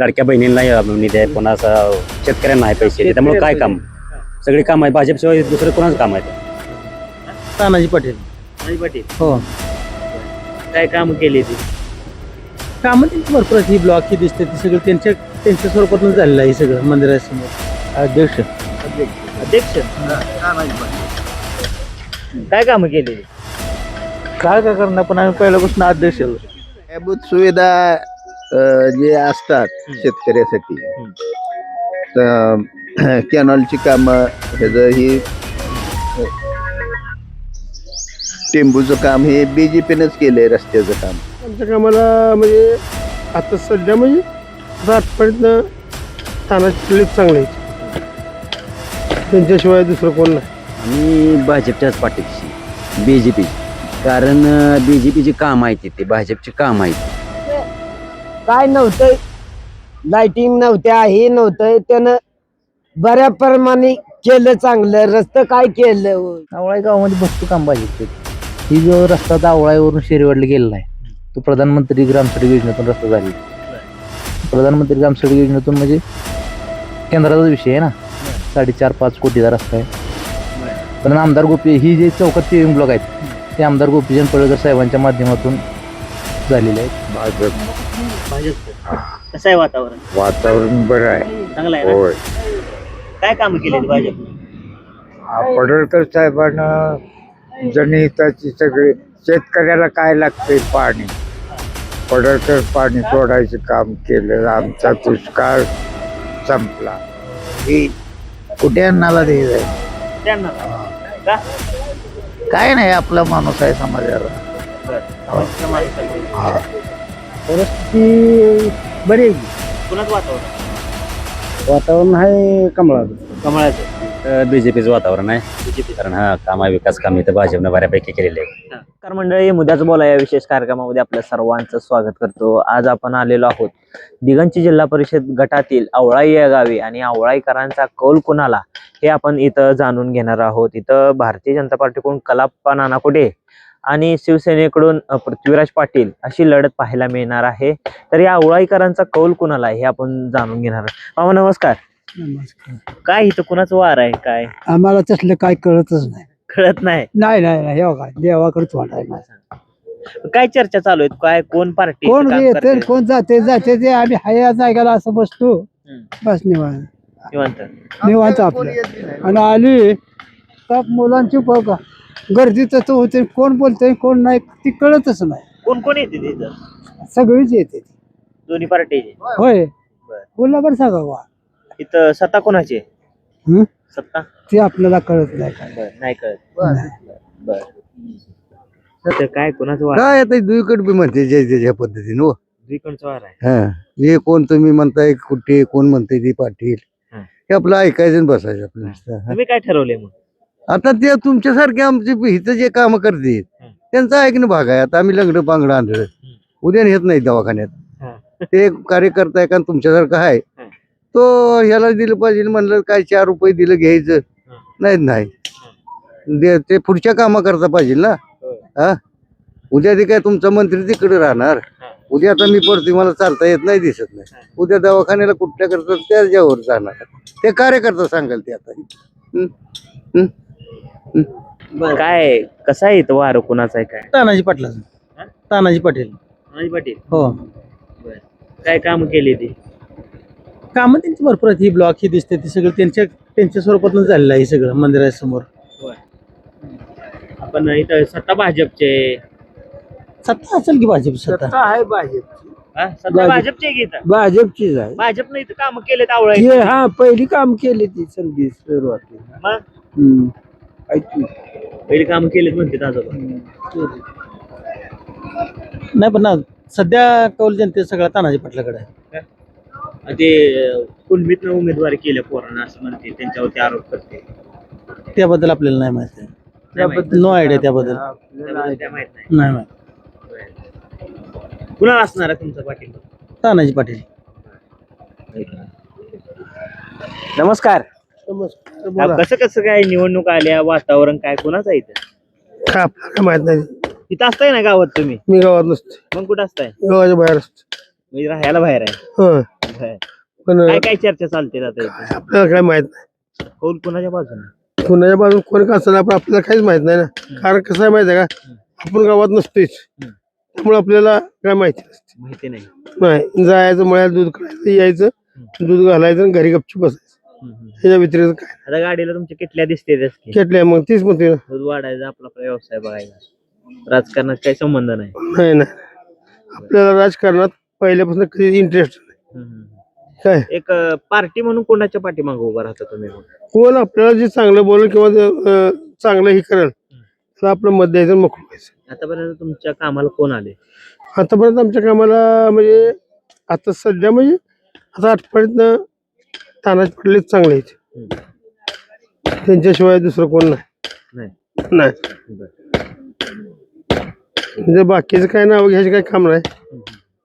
लाडक्या बहिणींना निधी आहे, पुन्हा शेतकऱ्यांना नाही पैसे, त्यामुळे काय काम सगळे काम आहे भाजपशिवाय दुसरं कोणाचं काम आहे? तानाजी पाटील. पाटील हो, काय काम केली ती? कामं त्यांची भरपूर आहेत. ही ब्लॉक ही दिसते ती सगळं त्यांच्या स्वरूपातून झालेलं आहे. हे सगळं मंदिरासमोर अध्यक्ष अध्यक्ष काय काम केली? काय करणार, पण आम्ही पहिल्यापासून अध्यक्ष आहोत. पायाभूत सुविधा जे असतात शेतकऱ्यासाठी, कॅनॉलची कामं, ह्याचं ही टेंबूचं काम हे BJPनंच केलंय. रस्त्याचं काम आमच्या कामाला म्हणजे आता सध्या म्हणजे आजपर्यंत तानाजी चांगले आहेत, त्यांच्याशिवाय दुसरं कोण नाही. आम्ही भाजपच्याच पाठीशी, BJP, कारण BJPची काम आहेत ते भाजपची काम आहेत. काय नव्हतं, लाइटिंग नव्हत्या, हे नव्हतं, त्यानं बऱ्या प्रमाणे केलं चांगलं. रस्ता काय केलं? आवळाई गावामध्ये भरपूर काम भाजपचे. ही जो रस्ता आता आवळाईवरून शेरीवाडला गेलेला आहे, तो प्रधानमंत्री ग्रामसडक योजनेतून रस्ता झाला. प्रधानमंत्री ग्रामसडक योजनेतून म्हणजे केंद्राचा विषय आहे ना. 4.5-5 कोटीचा रस्ता आहे. पण आमदार गोपी ही जे चौकात सेविंग ब्लॉक आहेत ते आमदार गोपीचंद पडळकर साहेबांच्या माध्यमातून झालेले आहेत. भाजप कसं आहे वातावरण? वातावरण बरं आहे. चांगलं आहे ना? काय काम केली भाजप? पडळकर साहेबांना जनहिताची सगळे शेतकऱ्याला काय लागते पाणी, पडळकर पाणी सोडायचं काम केलं. आमचा दुष्काळ संपला. ही कुठे अन्नाला द्यायचं त्यांना का? काय नाही, आपला माणूस आहे समाजाला. परिस्थिती बरी आहे. कुणाचं वातावरण? वातावरण आहे कमळाचं. कमळाचं. BJPचं वातावरण आहे, कारण हा काम आहे, विकास काम इथं भाजपनं बऱ्यापैकी केलेले आहे. नमस्कार मंडळी, मुद्द्याच बोला या विशेष कार्यक्रमामध्ये आपल्या सर्वांचं स्वागत करतो. आज आपण आलेलो आहोत दिगंची जिल्हा परिषद गटातील आवळाई या गावी, आणि आवळाईकरांचा कौल कुणाला हे आपण इथं जाणून घेणार आहोत. इथं भारतीय जनता पार्टीकडून कलाप्पा नानाकुटे आणि शिवसेनेकडून पृथ्वीराज पाटील अशी लढत पाहायला मिळणार आहे. तर या आवळाईकरांचा कौल कुणाला हे आपण जाणून घेणार आहोत. मामा नमस्कार. काय इथं कुणाचं वार आहे? काय आम्हाला तसलं काय कळतच नाही. कळत नाही. नाही नाही हे काय देवाकडेच वाटायला. काय चर्चा चालू आहेत? काय कोण पार्टी कोण येते कोण जाते ते आम्ही हया जायला असं बसतो. बस निवांत आपलं. आणि आली का मुलांची बघा गर्दी तसं होते, कोण बोलतंय कोण नाही ती कळतच नाही. कोण कोण येते तिथं? सगळीच येते दोन्ही पार्टीचे. होय. बोलला बरं सांगा बा, इथं सत्ता कोणाची आहे? हं? सत्ता ते आपल्याला कळत नाही काय. नाही कळत. बर काय कोणाचं वार? काय आता दुईकडे बी म्हणते ज्या पद्धतीनं. हो, द्विकोणचं वार आहे. हा, हे कोण तुम्ही म्हणताय कुठे, कोण म्हणताय ते पाटील, हं. हे आपलं ऐकायचं आणि बसायचं आपलं नुसतं. तुम्ही काय ठरवले मग? आता ते तुमच्यासारखे आमचे हिथं जे काम करतील हं. त्यांचं ऐकणं भाग आहे. आता आम्ही लंगडं पांगडं आंधळ उद्या नेत नाही दवाखान्यात. हं. ते कार्यकर्ता आहे का तुमच्यासारखं आहे, हं. तो ह्याला दिलं पाहिजे म्हणलं काय 4 रुपये दिलं घ्यायचं नाही. ते पुढच्या कामा करता पाहिजे ना. हा, उद्या ते काय तुमचा मंत्री तिकडे राहणार. उद्या आता मी पडते, मला चालता येत नाही, दिसत नाही. उद्या दवाखान्याला कुठल्या करतात त्याच्यावर जाणार. ते कार्यकर्ता सांगाल ते आता. काय कसं आहे इथं वार कोणाचं आहे? काय तानाजी पाटलाचं. तानाजी पाटील. पाटील. हो, काय काम केली ती? कामं त्यांची भरपूर आहेत. ही ब्लॉक ही दिसते ती सगळं त्यांच्या स्वरूपातून झालेलं आहे. हे सगळं मंदिरासमोर. आपण इथं सत्ता भाजपचे. सत्ता असेल की भाजप सत्ता आहे भाजपची. सत्ता भाजपची आहे की इथं? भाजपचीच आहे. भाजपनं इथं काम केलेत आवळाई. हा पहिली काम केली ती संधी सुरुवातीला. मग पहिली काम केलेत म्हणते आजोबा. नाही, पण ना सध्या कौल जनते सगळा तानाजी पाटलाकडे आहे. ते कुणबीतनं उमेदवारी केल्या पोरांना असं म्हणते, त्यांच्यावरती आरोप करते. त्याबद्दल आपल्याला नाही माहिती. नो आयडिया त्याबद्दल. त्या माहित नाही. नाही माहिती. कुणाला असणार आहे तुमचा पाटील? तानाजी पाटील. नमस्कार. कसं कसं काय निवडणूक आल्या, वातावरण काय कोणाचं आहे इथं? काय आपल्याला माहित नाही. इथं असताय ना गावात तुम्ही? मी गावात नसते, मग कुठं असताय? गावाच्या बाहेर असते. म्हणजे राहायला बाहेर आहे हं. बरं. पण काय काय चर्चा चालते आता इथे? आपल्याला काय माहित नाही कौल कुणाच्या बाजूने? कोणाच्या बाजून कोण का असताना पण आपल्याला काहीच माहित नाही ना. कारण कसं आहे माहिती आहे का, आपण गावात नसतोच, त्यामुळे आपल्याला काय माहिती नसते. माहिती नाही. नाही, जायचं मळ्यात दूध काढायचं, यायचं दूध घालायचं आणि घरी गपचूप बसायचं. ह्याच्या व्यतिरिक्त काय आता गाडीला तुमच्या किटल्या दिसते केटल्या मग तीच म्हणते ना. दूध वाढायचा आपला आपला व्यवसाय बघायचा. राजकारणात काही संबंध नाही. नाही नाही, आपल्याला राजकारणात पहिल्यापासून कधी इंटरेस्ट नाही. काय एक पार्टी म्हणून कोणाच्या पाठीमागे उभा राहता तुम्ही मग? कोण आपल्याला जे चांगलं बोलेल किंवा चांगलं हे करेल तर आपलं मत द्यायचं, मोकळं व्हायचं. आतापर्यंत तुमच्या कामाला कोण आले? आतापर्यंत आमच्या कामाला म्हणजे आता सध्या म्हणजे आता आठवड्यातनं तानाजी पडलेच चांगले आहेत. त्यांच्याशिवाय दुसरं कोण नाही. नाही म्हणजे बाकीचं काय नाव घ्यायचं काही काम नाही.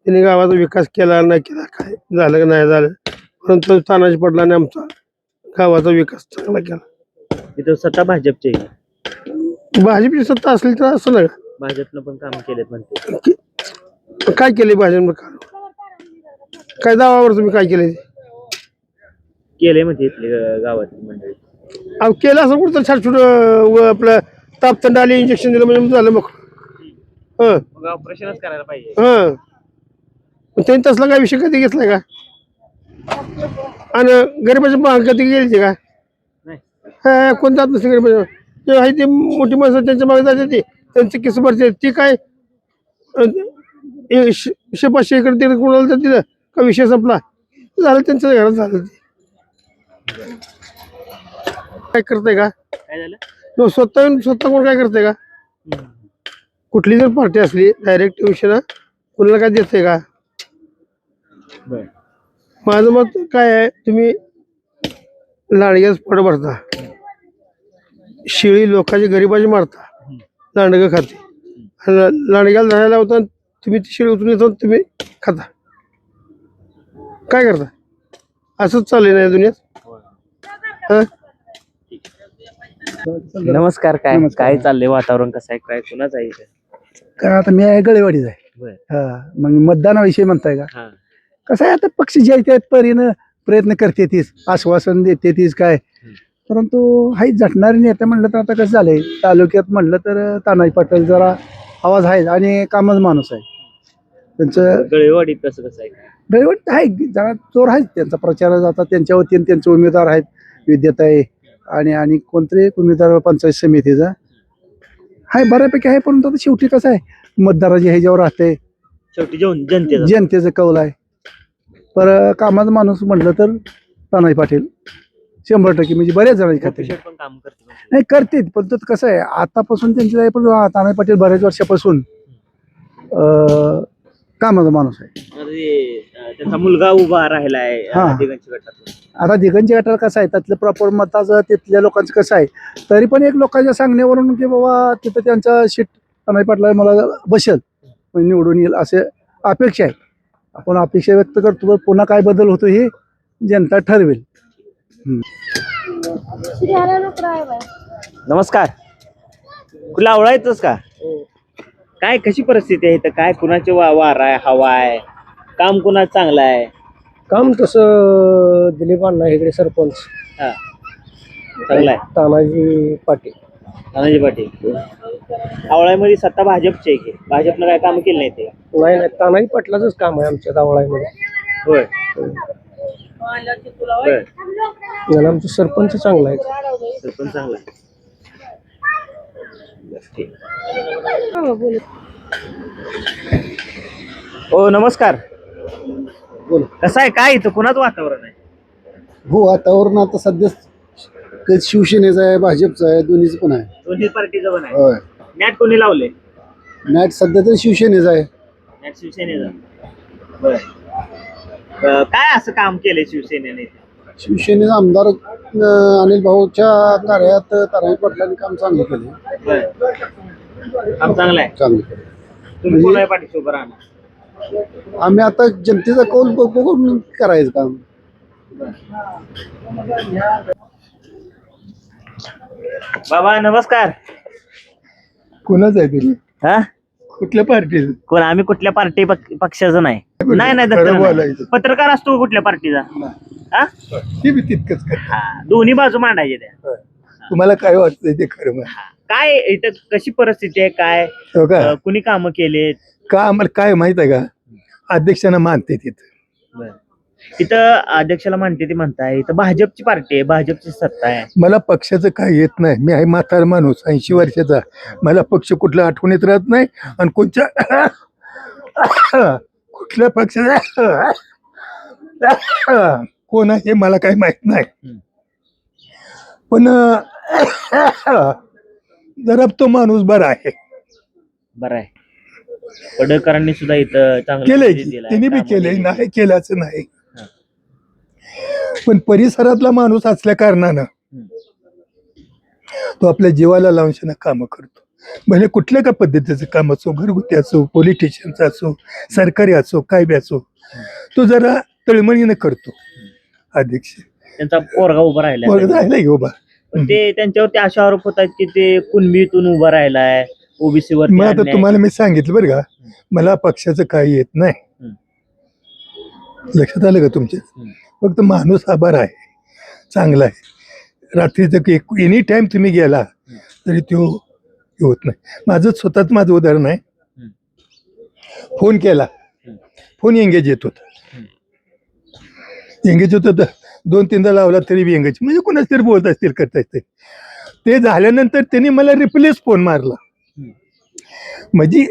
त्यांनी गावाचा विकास केला नाही केला, काय झालं का नाही झालं, परंतु तानाजी पडलाने आमचा गावाचा विकास चांगला केला. तिथं सत्ता भाजपची आहे. भाजपची सत्ता असली तर असं नाही का? भाजपनं पण काम केलेत म्हणते. काय केले भाजपनं? काय दावावर तुम्ही काय केले? केले म्हणते इथली गावातली मंडळी. अहो केलं असं कुठं छाट छोट आपलं ताप थंड आली, इंजेक्शन दिलं म्हणजे झालं मग. हं मग ऑपरेशनच करायला पाहिजे. हं त्यांनी तसला काय विषय कधी घेतलाय का? आणि गरीबाच्या माग कधी गेली का? नाही. हा कोण जात नसते गरीबाच्या. ते आहे ते मोठी माणसं त्यांच्या मागे जाते, ते त्यांचे किस्से भरते. ती काय 100-500 एकर तिकडे कोणाला तर दिलं का विषय संपला, झालं त्यांच्या घरात झालं. ते काय करतंय का? काय झालं? स्वतः कोण काय करतंय का? कुठली जर पार्टी असली डायरेक्ट विषय कोणाला काय देते का? माझं मत काय आहे, तुम्ही लांडग्याच पोट भरता, शिळी लोकांची गरीबाची मारता, लांडगं खाते, लांडग्याला धरायला होता तुम्ही ती शिळी उचलून येतो, तुम्ही खाता. काय करता? असंच चाललंय ना या दुनियात. हा नमस्कार. काय चाललंय, वातावरण कसं आहे, काय कुणाचं आहे इथे? काय आता मी आहे गळेवाडीच आहे. बरं. हा मग मतदानाविषयी म्हणताय का? हा. कसं आहे आता पक्ष जे त्या परीनं प्रयत्न करते तीच, आश्वासन देते तीच काय, परंतु हाही झटणारे नेते म्हणलं तर आता कसं झालंय तालुक्यात म्हणलं तर तानाजी पाटील जरा आवाज आहे आणि कामच माणूस आहे त्यांचं. गळेवाडीत कसं आहे? गळेवाडीत आहे जरा चोर आहेत, त्यांचा प्रचार जातात त्यांच्या वतीने, त्यांचे उमेदवार आहेत विद्याताई आणि कोणतरी उमेदवार पंचायत समितीचा आहे, बऱ्यापैकी आहे. परंतु आता शेवटी कसं आहे मतदाराच्या ह्याच्यावर राहते, शेवटी जनतेचं कौल आहे. पर कामाचा माणूस म्हटलं तर तानाजी पाटील 100% म्हणजे बऱ्याच जणांची खाते पण काम करते. नाही करते, पण तो कसं आहे आतापासून त्यांचं आहे, पण तानाजी पाटील बऱ्याच वर्षापासून कामाचा माणूस आहे. त्यांचा मुलगा उभा राहिलाय दिगंची गटात. आता दिगंजी गटाला कसं आहे त्यातलं प्रॉपर मताचं तिथल्या लोकांचं कसं आहे, तरी पण एक लोकांच्या सांगण्यावरून की बाबा तिथं त्यांचा सीट तानाजी पाटला मला बसेल, निवडून येईल असे अपेक्षा आहे. आपण अपेक्षा व्यक्त करतो, पण पुन्हा काय बदल होतो हे जनता ठरवेल. नमस्कार. कुठला आवळा येतोस का? काय कशी परिस्थिती आहे इथं? काय कुणाचे वार आहे, हवा आहे, काम कुणाचं चांगलं आहे? काम तसं दिलीप अण्णा इकडे सरपंच हा चांगलं आहे. तानाजी पाटील आवळ्यामध्ये सत्ता भाजपची आहे की? भाजपनं काय काम केलं नाही ते? नाही तानाजी पाटलाचंच काम आहे आमच्या दावळामध्ये. होय. आमचं सरपंच चांगला आहे. सरपंच चांगला आहे. हो नमस्कार. कसं आहे, काय इथं कुणाचं वातावरण आहे? हो वातावरण आता सध्या शिवसेनेचं आहे, भाजपचं आहे, दोन्हीच पण आहे. दोन्ही पार्टीचं पण आहे. होय मॅट कोणी लावले? मॅट सध्या तर शिवसेनेचं आहे. मॅट शिवसेनेचं. बर. काय असं काम केलंय शिवसेनेने? शिवसेनेचा आमदार अनिल भाऊच्या कार्यात तानाजी पाटलांनी काम चांगलं केलं. काम चांगलं आहे. चांगलं केलं. तुम्ही कोणाच्या पाठीशी उभं राहणार? आम्ही आता जनतेचा कौल बघून करायचं काम. बाबा नमस्कार. कोणाच आहे तरी? हा कुठल्या पार्टीचं कोण आम्ही कुठल्या पार्टी पक्षाचं नाही नाही नाही खरं दत्त नाही. बोलायचं. पत्रकार असतो कुठल्या पार्टीचा हा ते बी तितकंच करतात. हा, दोन्ही बाजू मांडायचे त्या तुम्हाला काय वाटतंय ते खरं म्हण. काय इथं कशी परिस्थिती आहे काय हो का कुणी कामं केलेत का आम्हाला काय माहित आहे का अध्यक्षांना मानते तिथं. इथं अध्यक्षाला म्हणते ती म्हणताय इथं भाजपची पार्टी आहे भाजपची सत्ता आहे मला पक्षाचं काही येत नाही. मी आहे म्हातारा माणूस 80 वर्षाचा. मला पक्ष कुठला आठवणीत राहत नाही आणि कोणत्या कुठल्या पक्षाचा कोण आहे हे मला काही माहित नाही. पण जरा तो माणूस बरा आहे. बरं आहे पडळकरांनी सुद्धा इथं चांगलं केलंय निधी की दिलाय, त्यांनी बी कामं केलंय केली. नाही केल्याचं नाही. पण परिसरातला माणूस असल्या कारणानं तो आपल्या जीवाला लावून काम करतो. म्हणजे कुठल्या का पद्धतीचं काम असो घरगुती असो पॉलिटिशियनचं असो सरकारी असो काय बी असो तो जरा तळमळीनं करतो. अध्यक्ष त्यांचा पोरगा उभा राहिला राहिला की उभा. ते त्यांच्यावरती असे आरोप होतात की ते कुणबीतून उभा राहिलाय ओबीसी वर मग आता तुम्हाला मी सांगितलं बरं का मला पक्षाचं काही येत नाही. लक्षात आलं का तुमच्या फक्त माणूस हा बरा आहे चांगला आहे. रात्रीचं एनी टाइम तुम्ही गेला तरी तो होत नाही. माझं उदाहरण आहे. फोन केला फोन एंगेज येत होता. एंगेज होत होता 2-3दा लावला तरी बी एंगेज म्हणजे कोणाच तरी बोलत असतील करता असतील. ते झाल्यानंतर त्यांनी मला रिप्लेस फोन मारला. म्हणजे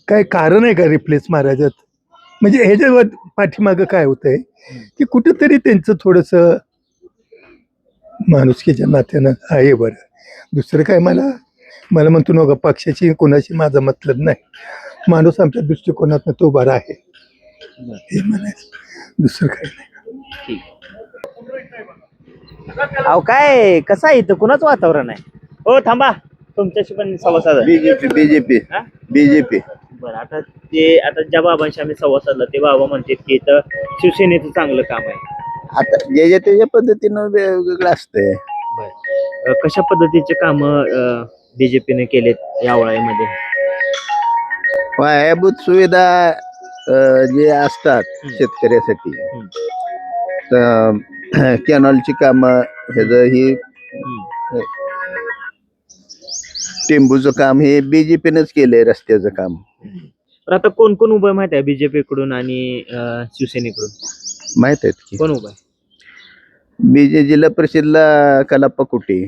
काय कारण आहे का रिप्लेस मारायचं. म्हणजे ह्याच्यावर पाठीमागं काय होतंय की कुठेतरी त्यांचं थोडस माणुसकीच्या नात्यानं आहे. बरं दुसरं काय मला म्हणतो नका पक्षाची कोणाशी माझा मतलब नाही. माणूस आमच्या दृष्टिकोनातनं तो बरा आहे हे म्हणायचं दुसरं काही नाही. अहो काय कसं आहे इथं कुणाचं वातावरण आहे हो थांबा तुमच्याशी पण संवाद साधा बीजेपी बरं आता ज्या बाबांशी आम्ही संवाद साधला ते बाबा म्हणतात की इथं शिवसेनेचं चांगलं काम आहे. आता ज्याच्या त्याच्या पद्धतीनं वेगवेगळं असतंय. कशा पद्धतीचे काम बीजेपीने केलेत या वळाईमध्ये पायाभूत सुविधा जे असतात शेतकऱ्यासाठी कॅनॉलची कामं ह्याचं ही टेंबूचं काम हे बीजेपीनंच केलंय रस्त्याचं काम. तर आता कोण कोण उभं माहित आहे बीजेपी कडून आणि शिवसेनेकडून माहित आहेत की कोण उभं आहे जिल्हा परिषदला कलाप्पा कुटे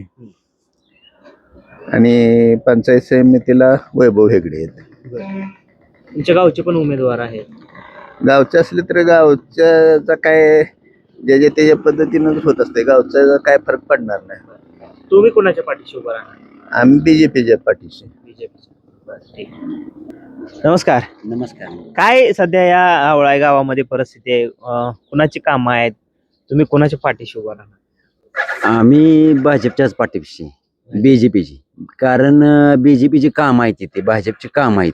आणि पंचायत समितीला वैभव हेगडे आहेत. तुमच्या गावचे पण उमेदवार आहेत. गावचे असले तर गावच्या काय ज्याच्या त्याच्या पद्धतीनं होत असते. गावचा काय फरक पडणार नाही. तुम्ही कोणाच्या पाठीशी उभं राहणार आम्ही बीजेपीच्या पाठीशी. बीजेपी. नमस्कार. काय सध्या या आवळाई गावामध्ये परिस्थिती आहे कुणाची कामं आहेत तुम्ही कोणाच्या पाठीशी उभा राहणार आम्ही भाजपच्याच पाठीशी बीजेपीची. कारण बीजेपीची काम आहे ते भाजपची काम आहे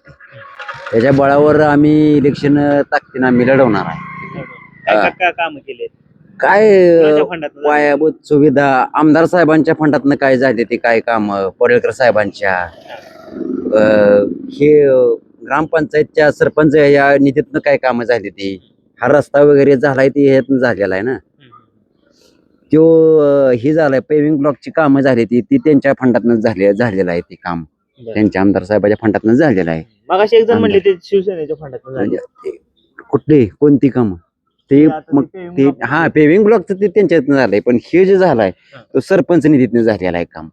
त्याच्या बळावर आम्ही इलेक्शन ताकदीनं आम्ही लढवणार आहे. काय कामं केलेत काय कोणाच्या फंडातनं झाले? पायाभूत सुविधा आमदार साहेबांच्या फंडातनं काय झाले ते काय काम पडळकर साहेबांच्या हे ग्रामपंचायतच्या सरपंच या निधीतनं काय कामं झाली ती. हा रस्ता वगैरे झालाय ते ह्यातनं झालेला आहे ना. तो हे झालाय पेविंग ब्लॉकची कामं झाली ती त्यांच्या फंडातनं झालेलं आहे ते काम. त्यांच्या आमदार साहेबांच्या फंडातनं झालेलं आहे. मग अशी एक जण म्हणले ते शिवसेनेच्या फंडातून झाले. कुठली कोणती कामं ते मग ते हा पेविंग ब्लॉकचं ते त्यांच्यातनं झालंय. पण हे जे झालाय तो सरपंच निधीतनं झालेला आहे काम.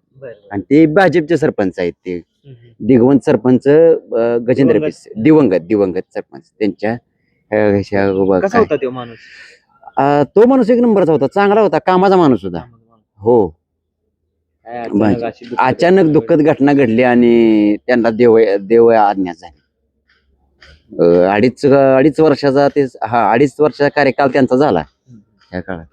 आणि ते भाजपचे सरपंच आहेत ते दिगवंत सरपंच गजेंद्र पिसे दिवंगत सरपंच त्यांच्या कसा होता तो माणूस तो माणूस एक नंबरचा होता चांगला होता कामाचा माणूस होता. हो अचानक दुःखद घटना घडली आणि त्यांना देव आज्ञा झाली. अडीच वर्षाचा ते 2.5 वर्षाचा कार्यकाल त्यांचा झाला त्या काळात.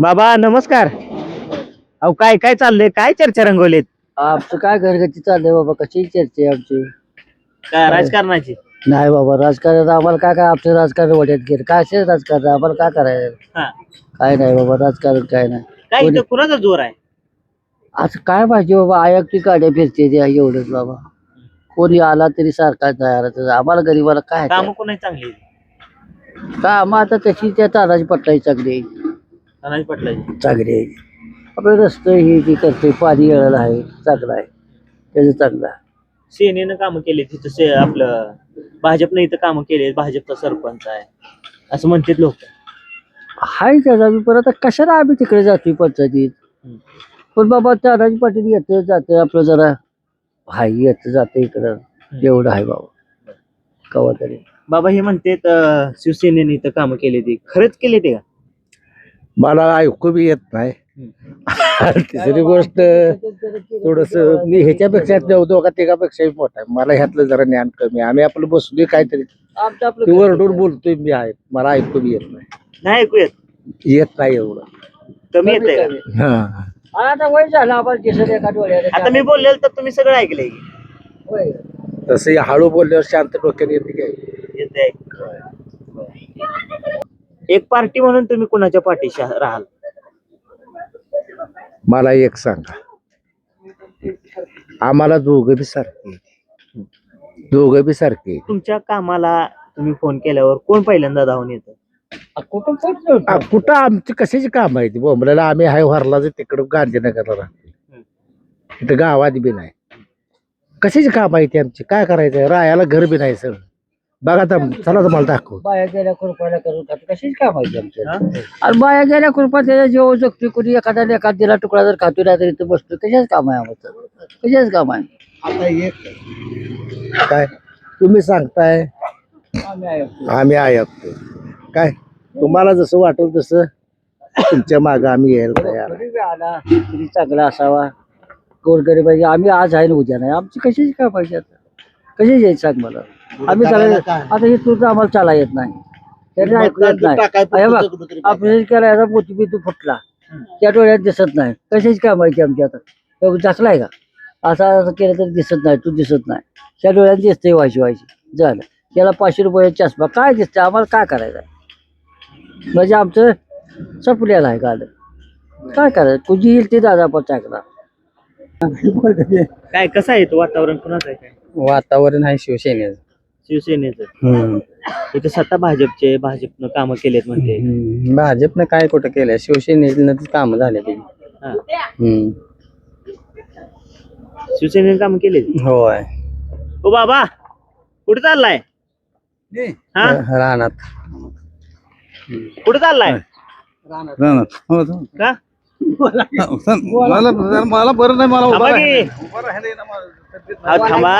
बाबा नमस्कार. अहो काय काय चाललंय काय चर्चा रंगवलीत आमचं काय घरगती चाललंय बाबा कशी चर्चा आहे आमची काय राजकारणाची नाही बाबा राजकारण आम्हाला काय आपलं राजकारण वाट्यात गेलं काय असेल राजकारण आम्हाला काय करायचं हा. काय नाही बाबा राजकारण काय नाही काय इथं कुणाचा जोर आहे? असं काय पाहिजे बाबा आयाक्ती गाड्या फिरते ते एवढंच बाबा कोणी आला तरी सारखाच नाही आला तर आम्हाला गरीबाला काय काम कोणाची चांगली काम आता तशी त्या तानाजी पटलाई चांगली तानाजी पाटलाची. चांगली आहे आपलं रस्ते हे ती करते पाणी येळायला आहे चांगलं आहे त्याचं चांगलं आहे सेनेनं कामं केली तिथं आपलं भाजपनं इथं कामं केली भाजपचा सरपंच आहे असं म्हणतात लोक. हाय त्याचा बी पण आता कशाला आम्ही तिकडे जातोय पंचायतीत पण बाबा तानाजी पाटील येतं जातं आपलं जरा हाय येतं जातं इकडं एवढं आहे बाबा कवा तरी बाबा हे म्हणतात शिवसेनेने इथं कामं केली ती खरंच केली ते का? मला ऐकू बी येत नाही तिसरी गोष्ट थोडस मी ह्याच्यापेक्षा दोघा तिघापेक्षाही मोठा आहे मला ह्यातलं जरा ज्ञान कमी आहे. आम्ही आपलं बसलोय काहीतरी आमचं आपलं ते वरडून बोलतोय मी आहे मला ऐकू बी येत नाही ऐकू येत नाही एवढं कमी येते का? हा आता वय झालं आम्हाला दिसत एका डोळ्याला आता मी बोललेलं तर तुम्ही सगळं ऐकलंय की? होय. तसं हळू बोलल्यावर शांत डोक्याने येते काय येते एक पार्टी म्हणून तुम्ही कुणाच्या पाठीशी राहाल? मला एक सांगा आम्हाला दोघं बी सारखे तुमच्या कामाला तुम्ही फोन केल्यावर कोण पहिल्यांदा धावून येतं? कुठं आमची कशाची काम आहे ती बोंबल्याला आम्ही हाय हरला तिकडं गांधीनगरला राहतो तिथं गावात बी नाही कशाची काम आहे ती आमची काय करायचं रायाला घर बी नाही सर बघा आता चला तर मला दाखव बाया गेल्या कृपाला करून खातो कशीच काम आहे आमच्या आणि बाया गेल्या कृपा त्याच्या जेव्हा जगतो कोणी एखादा दिला तुकडा जर खातो नाही तर इथं बसतो कशाच काम आहे आमचं कशाच काम आहे आता एक काय तुम्ही सांगताय आम्ही ऐकतो काय तुम्हाला जसं वाटेल तसं तुमच्या मागं आम्ही यायला तयार आहे. कोणी बी आला तरी चांगला असावा गोरगरीबाची आम्ही आज आहे ना उद्या नाही आमची कशाची काय पाहिजे आता कशी यायचं सांग मला आम्ही चालायला आता हे तुझं आम्हाला चाला येत नाही त्याने ऐकू येत नाही बघ ऑपरेशन केला याचा मोतीबिंदू फुटला त्या डोळ्यात दिसत नाही कशाची काय माहिती आमची आता दाखलाय का असं केलं तर दिसत नाही तू दिसत नाही त्या डोळ्यात दिसतंय व्हायची झालं त्याला 500 रुपयाचा चष्मा काय दिसतंय आम्हाला काय करायचं आहे म्हणजे आमचं सपल्याला आहे गाड काय करायचं तुझी येईल ते दादा पण चांगला काय कसं आहे तो वातावरण कुणाचं आहे काय? वातावरण आहे शिवसेनेचं शिवसेनेचं इथं सत्ता भाजपनं कामं केलेत म्हणते. भाजपनं काय कुठं केलं शिवसेनेनं काम झाले ते हा. शिवसेनेने कामं केलेत. होय ओ बाबा कुठे चाललाय? हा रानात कुठे चाललाय का? मला बरं नाही मला थांबा की. अहो, थांबा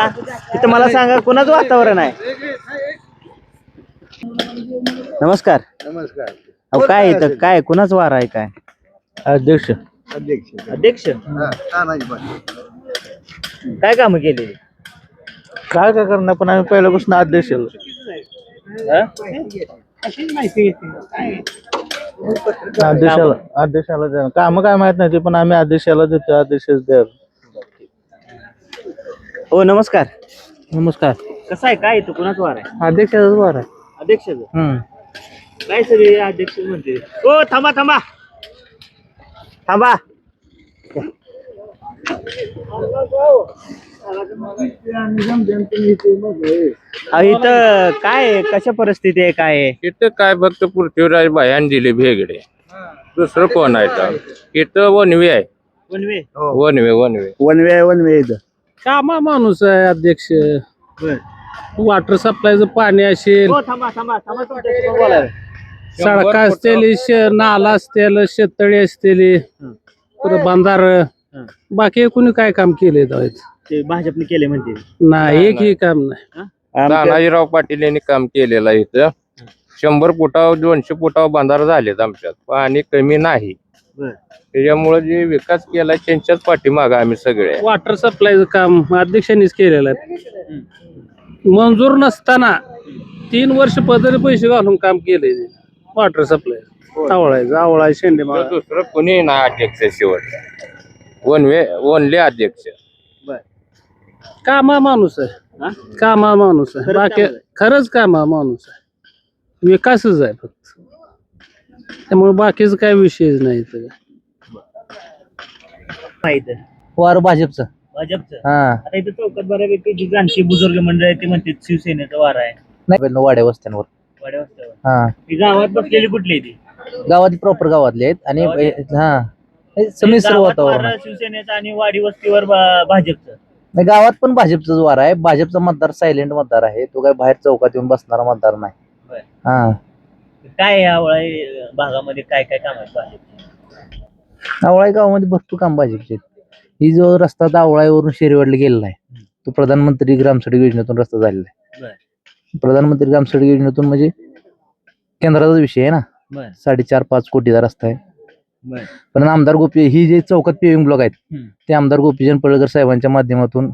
इथं मला सांगा कोणाचं वातावरण आहे? नमस्कार. नमस्कार अहो काय इथं काय कुणाचं वार आहे काय? अध्यक्ष अध्यक्ष हा, तानाजी पाटील. काय कामं केली? काय करणार पण आम्ही पहिल्यापासून अध्यक्ष अध्यक्षाला काम काय माहित नाही ते पण आम्ही अध्यक्षाला देतो अध्यक्ष द्या. हो नमस्कार. नमस्कार कसं आहे काय इथं कुणाचं वार आहे? अध्यक्षाचाच वार आहे. अध्यक्षाचं काय सगळे अध्यक्ष म्हणते? ओ थांबा थांबा थांबा. इथं काय कशा परिस्थिती आहे काय आहे? इथं काय फक्त पृथ्वीराज भायान दिले भेगडे दुसरं कोण आहे तर इथं वनवे आहे वनवे? वनवे कामा माणूस आहे अध्यक्ष वॉटर सप्लायचं पाणी असेल हो थांबा थांबा थांबा तुमच्याशी बोलायला. सडका असतील नाला असतील शेततळी असतील परत बंधार बाकी कोणी काय काम केले ते भाजपने केले म्हणते. नाही एकही काम नाही. तानाजीराव पाटील यांनी काम केलेलं आहे इथं 100 फुटावर 200 फुटावर बांधार झालेत आमच्यात पाणी कमी नाही त्याच्यामुळे जे विकास केला त्यांच्याच पाठीमागं आम्ही सगळे वॉटर सप्लायचं काम अध्यक्षांनीच केलेलं आहे. मंजूर नसताना 3 वर्ष पदरी पैसे घालून काम केले वॉटर सप्लाय आवळा शेंडेमाळा दुसरं कोणी नाही अध्यक्ष शेवट वनले अध्यक्ष कामा माणूस आहे हा? कामा माणूस आहे खरंच बाकी कामाचं आहे. खरंच कामा माणूस आहे विकासच आहे फक्त त्यामुळे बाकीच काय विषयच नाही इथं. माहित आहे वार भाजपचं. भाजपचं. हा आता इथं चौकात बऱ्यापैकी जी जाणती बुजुर्ग मंडळ आहे ते म्हणतात शिवसेनेचा वारा आहे नाही वाड्या वस्त्यांवर. वाड्या वस्त्यावर. हा ही गावात बसलेली कुठली ती गावात प्रॉपर गावातले आहेत आणि हा हे संमिश्र गावात वातावरण वारं आहे. शिवसेनेचं आणि वाडी वस्तीवर भाजपचं. नाही, गावात पण भाजपचाच वार आहे. भाजपचा मतदार सायलेंट मतदार आहे. तो काय बाहेर चौकात येऊन बसणारा मतदार नाही. बरं. हा काय या वळाई भागामध्ये काय काय काम आहेत भाजपचे? आवळाई गावामध्ये भरपूर काम भाजपचे आहेत. ही जो रस्ता आवळाईवरून शेरवाडला गेलेला आहे तो प्रधानमंत्री ग्रामसडक योजनेतून रस्ता झालेला आहे. प्रधानमंत्री ग्रामसडक योजनेतून म्हणजे केंद्राचा विषय आहे ना. 4.5-5 कोटीचा रस्ता आहे. पण आमदार गोपी ही जे चौकात पेविंग ब्लॉक आहेत ते आमदार गोपीचंद पडळकर साहेबांच्या माध्यमातून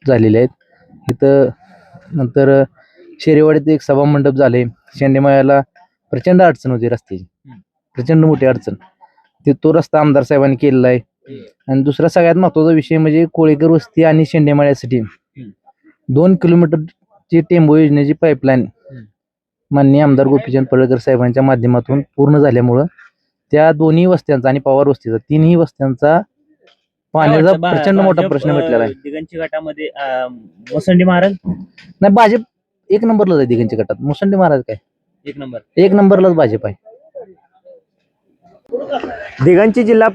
झालेले आहेत. इथं नंतर शेरेवाडीत एक सभा मंडप झाले. शेंडेमाळ्याला प्रचंड अडचण होती रस्त्याची, प्रचंड मोठी अडचण. तो रस्ता आमदार साहेबांनी केलेला आहे. आणि दुसरा सगळ्यात महत्वाचा विषय म्हणजे कोळेकर वस्ती आणि शेंडेमाळ्यासाठी 2 किलोमीटरची टेंबो योजनेची पाईपलाईन माननीय आमदार गोपीचंद पडळकर साहेबांच्या माध्यमातून पूर्ण झाल्यामुळं त्या दोन्ही वस्त्यांचा आणि पवार वस्तीचा 3ही वस्त्यांचा पाण्याचा प्रचंड मोठा प्रश्न मिटलेला आहे. दिगंची गटामध्ये मुसंडी महाराज नाही, भाजप 1 नंबरलाच आहे. दिगंची गटात मुसंडी महाराज काय 1 नंबरलाच भाजप आहे. दिगंची जिल्हा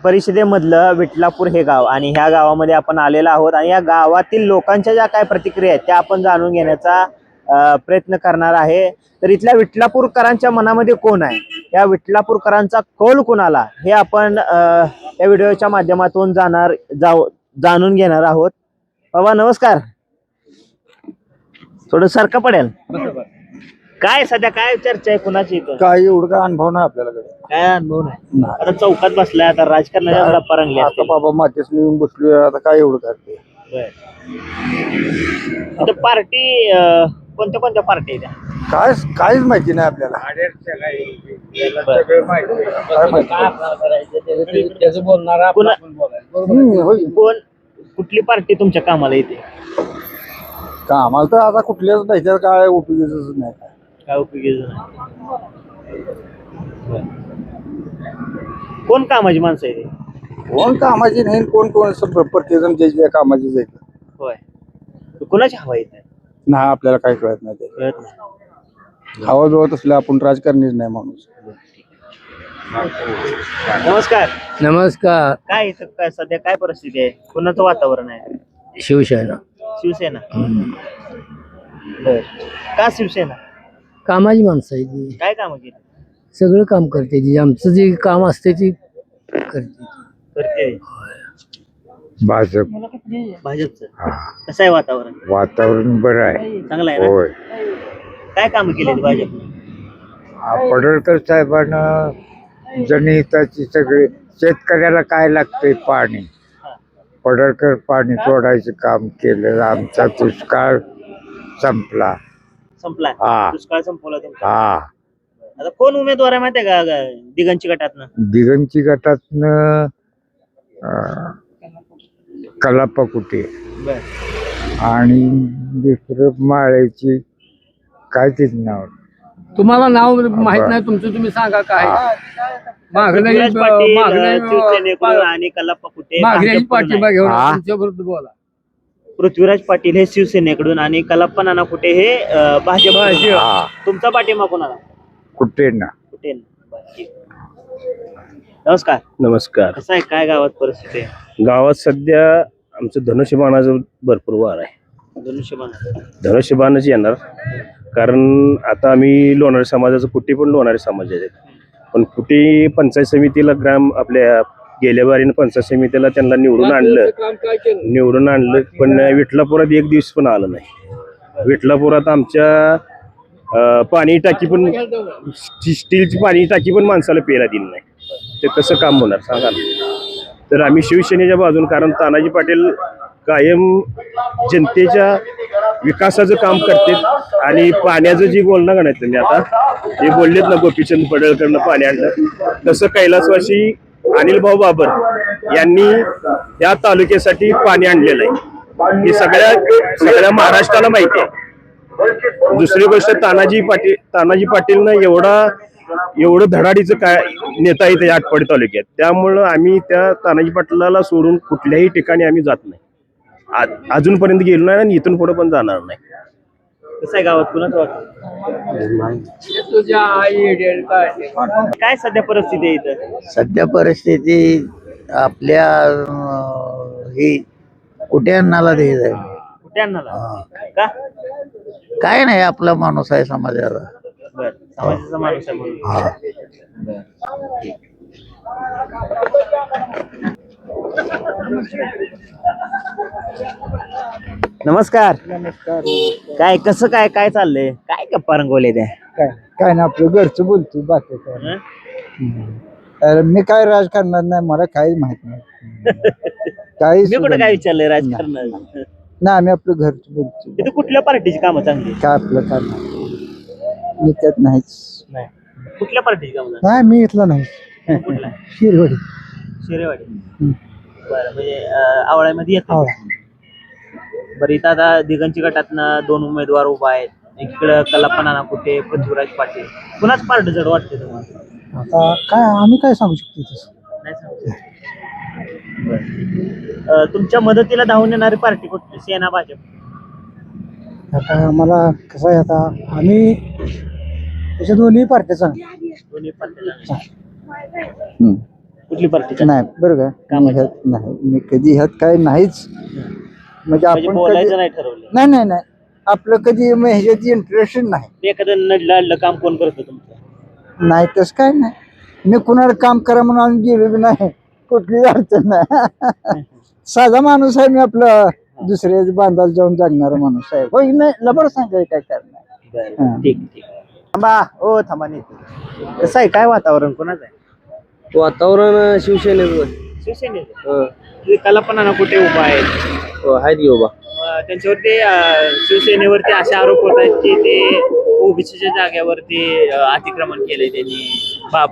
परिषदेमधलं विठलापूर हे गाव आणि ह्या गावामध्ये आपण आलेलो आहोत आणि या गावातील लोकांच्या ज्या काय प्रतिक्रिया आहेत त्या आपण जाणून घेण्याचा प्रयत्न करणार आहे. तर इथल्या विठलापूरकरांच्या मनामध्ये कोण आहे, या विठलापूरकरांचा कौल कोणाला, हे आपण या व्हिडिओच्या माध्यमातून जाणून घेणार आहोत. बाबा नमस्कार. थोडं सारखं पडेल. काय सध्या काय चर्चा आहे कुणाची इथं? काय एवढं काय अनुभव नाही आपल्याला. काय अनुभव नाही. आता चौकात बसलाय, आता राजकारणाच्या गप्पा रंगल्या आता बाबा मातीस येऊन बसलोय, आता काय एवढं करते. पार्टी कोणत्या कोणत्या पार्टी आहेत त्या? काहीच माहिती नाही आपल्याला. कोण कुठली पार्टी तुमच्या कामाला येते? का आम्हाला तर आता कुठल्याच नाही, त्यात काय उपयोगच नाही. काय उपयोगी कोण कामाची माणसं आहे? कोण कामाची नाही, कोण प्रत्येक जण ज्याच्या कामाची जायचं. होय. कोणाची हवा येते? नाही आपल्याला काय कळत नाही. ते कळत नाही. हवा जोवत असलं आपण राजकारणीच नाही माणूस. नमस्कार. नमस्कार. काय इथं काय सध्या काय परिस्थिती आहे, कोणाचं वातावरण आहे? शिवसेना शिवसेना. बर. का शिवसेना? कामाची माणसं आहे ती, काय काम केली? सगळं काम करते ती, आमचं जे काम असते ती करते. भाजप. भाजपचं. कसं आहे वातावरण? वातावरण बरं आहे. चांगलं आहे ना? काय काम केली भाजप? पडळकर साहेबांना जनहिताची सगळे शेतकऱ्याला काय लागतंय पाणी, पडळकर पाणी तोडायचं काम केलं. आमचा दुष्काळ संपला. संपला. दुष्काळ संपवला तुमचा. हा. आता कोण उमेदवार आहे माहितीये का दिगंची गटातनं? दिगंची गटातनं कलाप्पा कुटे आणि दुसरं माळ्याची काय तेच नाव. तुम्हाला नाव माहित नाही तुमचं, तुम्ही सांगा काय. पृथ्वीराज पाटील शिवसेनेकडून आणि कलाप्पा कुटे पाठिंबा घेऊन हा. तुमच्या विरुद्ध बोला. पृथ्वीराज पाटील हे शिवसेनेकडून आणि कलाप्पा नाना कुटे हे भाजप. तुमचा पाठिंबा कोणाला? कुटे ना. कुटे. नमस्कार. नमस्कार. कसं आहे, काय गावात परिस्थिती आहे? गावात सध्या आमचं धनुष्यबाणाचं भरपूर वार आहे. धनुष्यबाणच येणार, कारण आता आम्ही लोणारी समाजाचं कुठे पण लोणारी समाज आहेत. पण कुठे पंचायत समितीला आपल्या गेल्या बारीनं पंचायत समितीला त्यांना निवडून आणलं पण विठलापुरात एक दिवस पण आलं नाही. विठलापुरात आमच्या पाणी टाकी पण, स्टीलची पाणी टाकी पण माणसाला प्यायला दिली नाही. ते कसं काम होणार सांगा ना. तर आम्ही शिवसेनेच्या बाजून, कारण तानाजी पाटील कायम जनतेच्या विकासाचं काम करतात आणि पाण्याचं जे बोलणं का नाही तुम्ही आता हे बोललेत ना, गोपीचंद पडळकरनं पाणी आणलं, तसं कैलासवासी अनिल भाऊ बाबर यांनी या तालुक्यासाठी पाणी आणलेलं आहे. ही सगळ्या महाराष्ट्राला माहिती आहे. दुसरी गोष्ट तानाजी पाटीलनं एवढं धडाडीचं काय नेता येते आटपाडी तालुक्यात. त्यामुळं आम्ही त्या तानाजी पाटलाला सोडून कुठल्याही ठिकाणी आम्ही जात नाही. अजूनपर्यंत गेलो नाही आणि इथून पुढे पण जाणार नाही. कसं आहे गावात कुणाचं वाटतं? काय सध्या परिस्थिती आहे इथं? सध्या परिस्थिती आपल्या ही कुठे अन्नाला द्यायचं आहे. कुठे आणणार का? काय नाही, आपला माणूस आहे समाजाला. बर, समाजाचा माणूस आहे म्हणून. हा. नमस्कार. काय कसं काय चाललंय? काय गप्पा रंगवले त्या? काय ना आपलं घरचं बोलतो बाकी काय. अरे मी काय राजकारणात नाही, मला काहीच माहित नाही. काही मी कुठं काय विचारलंय राजकारणात? नाही, आम्ही आपलं घरचं बोलतो. इथं कुठल्या पार्टीची कामं चांगली? काय आपलं काय नाही, मी त्यात नाहीच. नाही. कुठल्या पार्टीची कामं चांगली? नाही, मी इथला नाही. कुठला? शिरवडी. शिरेवाडी. बरं, म्हणजे आवळ्यामध्ये येत. हो. बरं, इथं आता दिगंची गटातनं 2 उमेदवार उभा आहेत. एकीकडे कल्पना कुठे, पृथ्वीराज पाटील. कुणाच पार्टी जड वाटते तुम्हाला? आता काय आम्ही काय सांगू शकतो तसं. नाही सांगू. बरं. तुमच्या मदतीला धावून येणारी पार्टी कुठली? सेना, भाजप? आता मला कसं आहे, आता आम्ही त्याच्या दोन्ही पार्ट्या चांगल्या. दोन्ही पार्टी. कुठली पार्टी? नाही, बरं का, मी ह्यात नाही, मी कधी ह्यात काय नाहीच. म्हणजे आपण बोलायचं नाही ठरवलं? नाही, आपलं कधी ह्याच्यात इंटरेस्ट नाही. एखादं नडलं काम कोण करतं तुमचं? नाही तसं काय नाही, मी कुणाला काम करा म्हणून आम्ही गेलो बी नाही, कुठली अडचण नाही. साधा माणूस आहे मी, आपलं दुसऱ्या बांधायला जाऊन जगणारा माणूस आहे. होय, नाही लबड सांगायचं काय करणार. ठीक. थांबा, ओ थांबा. नाही कसं आहे, काय वातावरण कोणाचं आहे? वातावरण शिवसेनेचं. शिवसेनेचं. कल्पना कुठे उभा आहेत? आहेत की उभा. त्यांच्यावरती शिवसेनेवरती असे आरोप होत आहेत की ते ओबीसीच्या जागेवरती अतिक्रमण केलंय, त्यांनी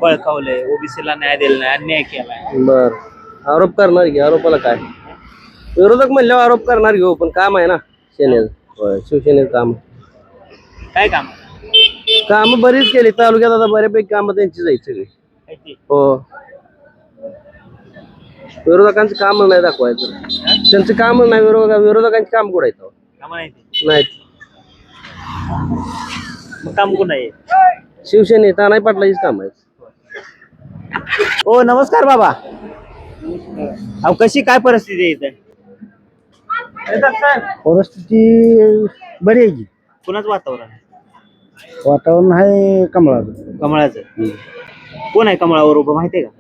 बळकावलंय, ओबीसीला न्याय दिला नाही, अन्याय केलाय. बर, आरोप करणार की, आरोपाला काय विरोधक म्हणल्यावर आरोप करणार घेऊ, पण काम आहे ना सेनेचं. शिवसेनेचं काम. काय काम बरीच केली तालुक्यात, आता बऱ्यापैकी कामं त्यांचीच आहेत सगळी. हो, विरोधकांचं काम नाही दाखवायचं, त्यांचं काम नाही. विरोधकांचे काम कुठं आहेत? नाहीत. काम कोण आहे? शिवसेने तानाजी पाटलाचीच काम आहेत. ओ नमस्कार बाबा. अहो कशी काय परिस्थिती आहे इथं? परिस्थिती बरी आहे की. कुणाचं वातावरण आहे? वातावरण आहे कमळाचं. कमळाचं. कोण आहे कमळावर उभं माहितीये का?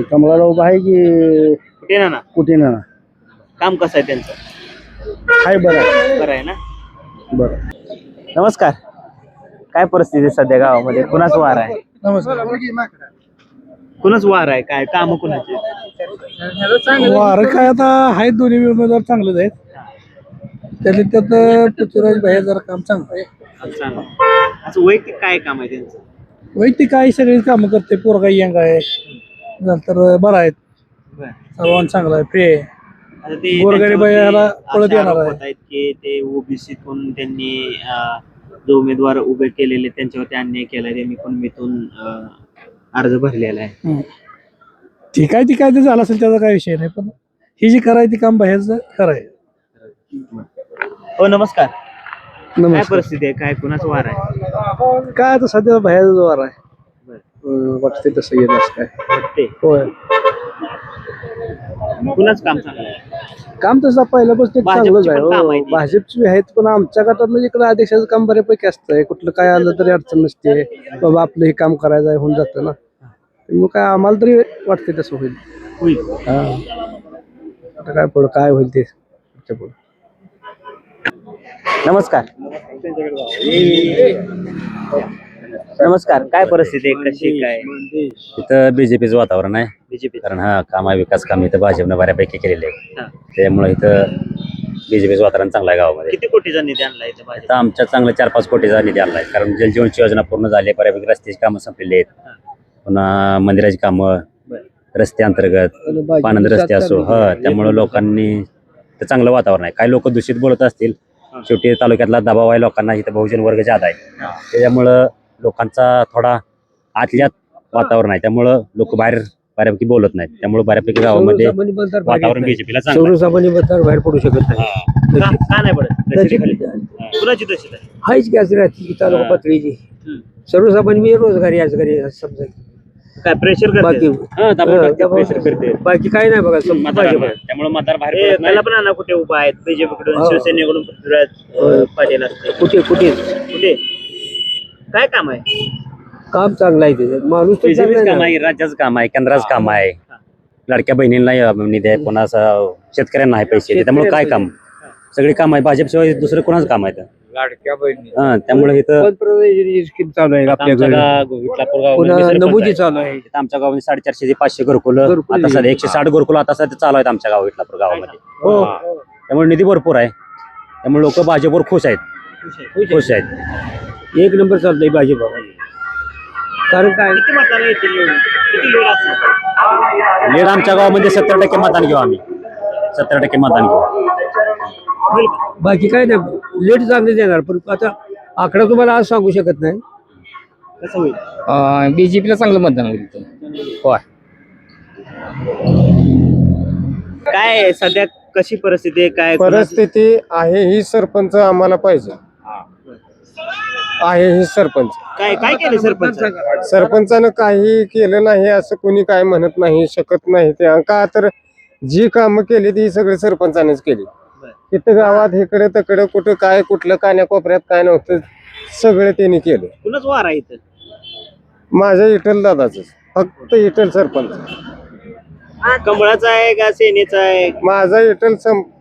कमळाला उभा आहे की कुठे ना ना. काम कसं आहे त्यांचं? आहे बरं आहे ना. बरं. नमस्कार. काय परिस्थिती सध्या गावामध्ये? कुणाच वार आहे? कुणाच वार आहे? काय काम कुणाचे? वार काय आता आहेत, दोन्ही उमेदवार चांगलेच आहेत. त्यात पृथ्वीराज भाई जरा काम चांगलं आहे. असं वैयक्तिक काय काम आहे त्यांचं? वैयक्तिक काही सगळीच कामं करते. पोरगा यंग आहे, नंतर बरं आहेत, सर्वांना चांगला आहे, फ्री आहे. गोरगरीब याला पळत येणार आहे. की ते ओबीसीतून त्यांनी जो उमेदवार उभे केलेले त्यांच्यावरती अन्याय केलाय, त्यांनी पण मिथून अर्ज भरलेला आहे. ठीक आहे, ती काय ते झालं असेल त्याचा काही विषय नाही, पण ही जी करायची काम बाहेरचं करायचं. हो नमस्कार. काय परिस्थिती आहे? काय कुणाचं वार आहे? काय आता सध्या बाहेरचा वार आहे, वाटते तसं येत असं काय. होय, कुणाच काम चांगलं आहे? काम तसं पहिल्यापासून चांगलंच भाजपची पण कामं आहेत. आहे. भाजपची आहेत, पण आमच्या गटात म्हणजे इकडे अध्यक्षाचं काम बऱ्यापैकी असतंय. कुठलं काय आलं तरी अडचण नसते, बाबा आपलं हे काम करायचं आहे, होऊन जातं ना. मग काय आम्हाला तरी वाटते तसं होईल. हा, आता काय पुढं काय होईल ते पुढं. नमस्कार. नमस्कार. काय परिस्थिती आहे? कशी काय? इथं बीजेपीचं वातावरण आहे. बीजेपी. कारण काम आहे, विकास काम इथं भाजपनं बऱ्यापैकी केलेले आहे. हा. त्यामुळे इथं बीजेपीचं वातावरण चांगलं आहे गावामध्ये. किती कोटीचा निधी आणला इथं भाजप? इथं आमच्या चांगलं 4-5 कोटीचा निधी आणलाय. कारण जलजीवनची योजना पूर्ण झाली आहे, बऱ्यापैकी रस्त्याची कामं संपलेली आहेत. पुन्हा मंदिराची कामं, रस्ते अंतर्गत पानंद रस्ते असो, त्यामुळे लोकांनी तर चांगलं वातावरण आहे. काही लोक दूषित बोलत असतील, शेवटी तालुक्यातला दबाव आहे लोकांना, इथं बहुजन वर्ग जादा आहे, त्याच्यामुळं लोकांचा थोडा आतल्यात वातावरण आहे, त्यामुळं लोक बाहेर बऱ्यापैकी बोलत नाहीत, त्यामुळे बऱ्यापैकी गावामध्ये वातावरण बीजेपीला चांगलं आहे. सर्वसामान्य मतदार बाहेर पडू शकत नाही. का नाही पडत? दहशत कुणाची दहशत आहे? हाच गॅस राहते तालुका पातळीची. सर्वसामान्य मी रोजगारी आजगारी समजा. काय प्रेशर बाकी प्रेशर करते बाकी काय नाही बघा. त्यामुळे मतदार बाहेर पडत नाही. कल्पना कुठे उभा आहेत? बीजेपीकडून, शिवसेनेकडून पृथ्वीराज पाटील असते. कुठे काय काम आहे? काम चांगलं आहे त्याच्यात. माणूस तर बीजेपीच चांगला काम आहे, राज्याचं काम आहे, केंद्राचं काम आहे, लाडक्या बहिणींना निधी आहे, कोणा शेतकऱ्यांना आहे पैसे, त्यामुळे काय काम सगळे काम आहे. भाजपशिवाय दुसरं कोणाचं काम आहे? लाडक्या बहिणी त्यामुळे इथं स्कीम चालू आहे आपल्याकडे. नमुजी चालू आहे. आमच्या गावामध्ये 450 ते 500 घरकुल आता सध्या 160 घरकुल आता सध्या चालू आहेत आमच्या गाव विटलापूर गावामध्ये. त्यामुळे निधी भरपूर आहे, त्यामुळे लोक भाजपवर खुश आहेत. एक नंबर चाललंय भाजप. कारण काय किती मताला येतील निवडून? किती लीड असेल? लीड आमच्या गावामध्ये 70% मतदान घेऊ आम्ही. 70% मतदान घेऊ. बाकी काय नाही. लेट चांगले देणार, पण आता आकडा तुम्हाला आज सांगू शकत नाही. कसं होईल? बीजेपीला चांगलं मतदान होईल. काय आहे सध्या, कशी परिस्थिती आहे? काय परिस्थिती आहे ही सरपंच आम्हाला पाहिजे. आहे ही सरपंच. काय काय केलं सरपंच? सरपंचानं काही केलं नाही असं कोणी काय म्हणत नाही शकत नाही. ते का तर जी कामं केली ती सगळे सरपंचानेच केली. इथं गावात इकडे तिकडे कुठं काय कुठलं कान्याकोपऱ्यात काय नव्हतं, सगळं त्यांनी केलं. कुणाच वार आहे इथं? माझ्या इटल दादाच, फक्त इटल सरपंच. कमळाचा आहे का सेनेचा आहे? माझा इटल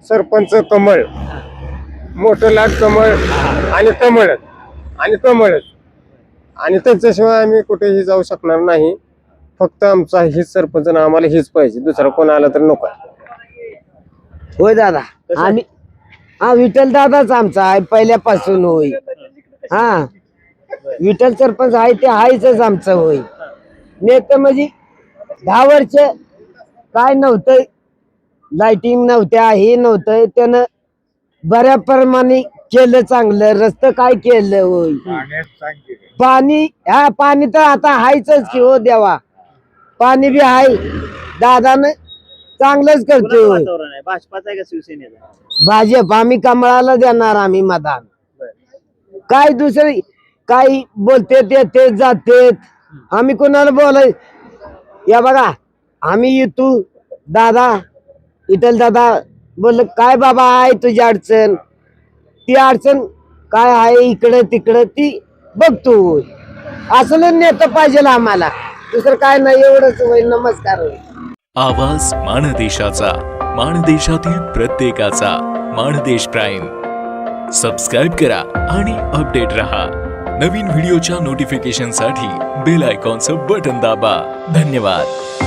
सरपंच कमळ, मोठं लाट कमळ आणि कमळच आणि कमळच, आणि त्याच्याशिवाय आम्ही कुठेही जाऊ शकणार नाही. फक्त आमचा हीच सरपंच ना, आम्हाला हीच पाहिजे, दुसरा कोण आला तर नको. होय दादा. आम्ही विठ्ठल दादाच आमचा आहे पहिल्यापासून. होय विठ्ठल सरपंच आहे ते आहेच आमचं. होय नेतं म्हणजे 10 वर्ष काय नव्हतं, लाइटिंग नव्हत्या, हे नव्हतं, त्यानं बऱ्या प्रमाणे केलं चांगलं. रस्ते काय केलं. होय पाणी तर आता हायच की हो देवा. पाणी बी आहे, दादानं चांगलंच करतोय. वातावरण आहे भाजपाचा आहे का शिवसेनेचा? भाजप. आम्ही कमळाला देणार आम्ही मतदान. काय दुसरे काही बोलते ते जाते, आम्ही कोणाला बोलाय. या बघा, आम्ही येतो दादा, इटल दादा बोल काय बाबा आहे तुझी अडचण, ती अडचण काय आहे इकडे तिकडे ती बघतो. असलं नेतं पाहिजे आम्हाला, दुसरं काय नाही. एवढंच होईल. नमस्कार. आवाज माणदेशाचा, माणदेशातील प्रत्येकाचा. माणदेश प्राईम सबस्क्राईब करा आणि अपडेट रहा. नवीन व्हिडिओच्या नोटिफिकेशनसाठी बेल आयकॉनचं बटन दाबा. धन्यवाद.